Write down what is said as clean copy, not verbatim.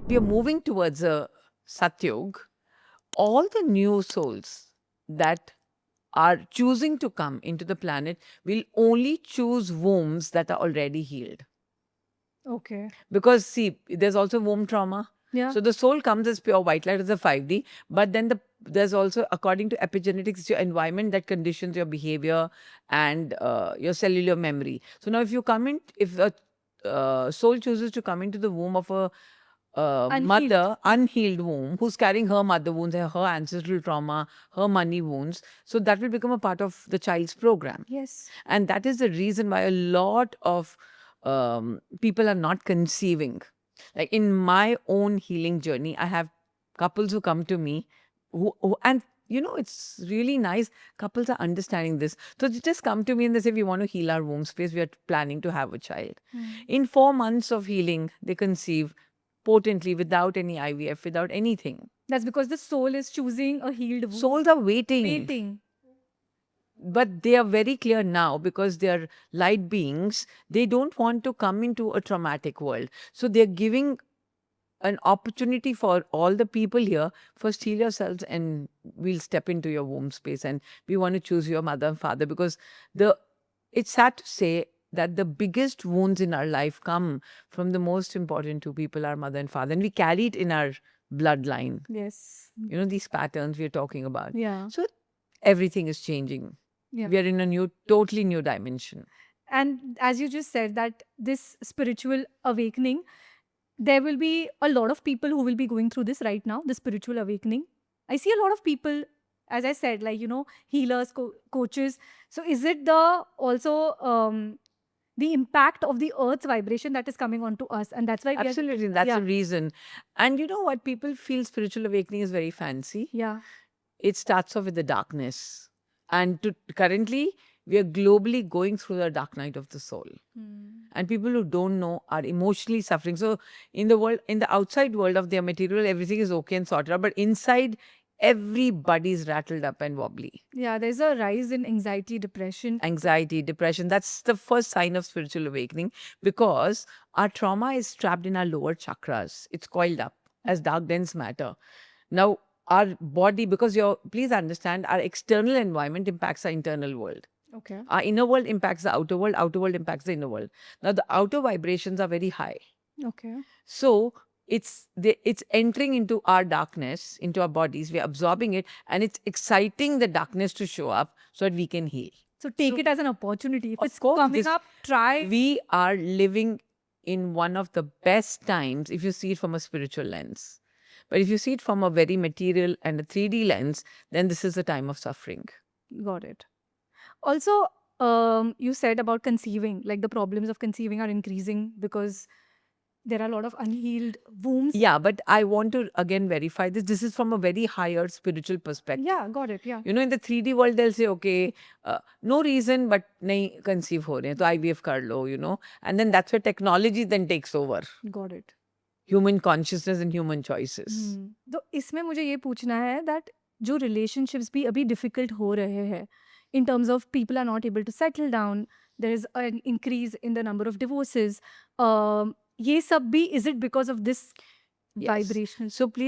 we are moving towards a Satyug. All the new souls that are choosing to come into the planet will only choose wombs that are already healed. Okay. Because see, there's also womb trauma. Yeah. So the soul comes as pure white light as a 5D, but then there's also, according to epigenetics, it's your environment that conditions your behavior and your cellular memory. So now, if a soul chooses to come into the womb of a mother, unhealed womb, who's carrying her mother wounds, her ancestral trauma, her money wounds, so that will become a part of the child's program. Yes. And that is the reason why a lot of people are not conceiving. Like in my own healing journey, I have couples who come to me and it's really nice. Couples are understanding this. So they just come to me and they say, we want to heal our womb space. We are planning to have a child. In 4 months of healing, they conceive potently without any IVF, without anything. That's because the soul is choosing a healed womb. Souls are waiting. Waiting. But they are very clear now because they are light beings. They don't want to come into a traumatic world. So they're giving an opportunity for all the people here. First, heal yourselves and we'll step into your womb space. And we want to choose your mother and father because it's sad to say that the biggest wounds in our life come from the most important two people, our mother and father. And we carry it in our bloodline. Yes. These patterns we're talking about. Yeah. So everything is changing. Yeah. We are in a totally new dimension. And as you just said, that this spiritual awakening, there will be a lot of people who will be going through this right now, the spiritual awakening. I see a lot of people, as I said, like, healers, coaches. So is it the impact of the earth's vibration that is coming onto us? And that's why Absolutely, that's the reason. And you know what? People feel spiritual awakening is very fancy. Yeah. It starts off with the darkness. And currently, we are globally going through the dark night of the soul. And people who don't know are emotionally suffering. So in the outside world of their material, everything is okay and sorted out. But inside, everybody's rattled up and wobbly. Yeah, there's a rise in anxiety, depression. Anxiety, depression, that's the first sign of spiritual awakening because our trauma is trapped in our lower chakras. It's coiled up as dark, dense matter. Now, our body, because please understand, our external environment impacts our internal world. Okay. Our inner world impacts the outer world impacts the inner world. Now, the outer vibrations are very high. Okay. So, it's entering into our darkness, into our bodies. We're absorbing it, and it's exciting the darkness to show up so that we can heal. So take it as an opportunity. If Of it's course, coming up, try. We are living in one of the best times if you see it from a spiritual lens. But if you see it from a very material and a 3D lens, then this is a time of suffering. Got it. Also, you said about conceiving, like the problems of conceiving are increasing because there are a lot of unhealed wounds. Yeah, but I want to again verify this. This is from a very higher spiritual perspective. Yeah, got it. Yeah. In the 3D world, they'll say, okay, no reason, but nahi conceive ho rahe hain, to IVF kar lo, And then that's where technology then takes over. Got it. Human consciousness and human choices. तो इसमें मुझे ये पूछना है that जो relationships भी अभी difficult हो रहे हैं, in terms of people are not able to settle down, there is an increase in the number of divorces. ये सब भी, is it because of this Yes. vibration? So please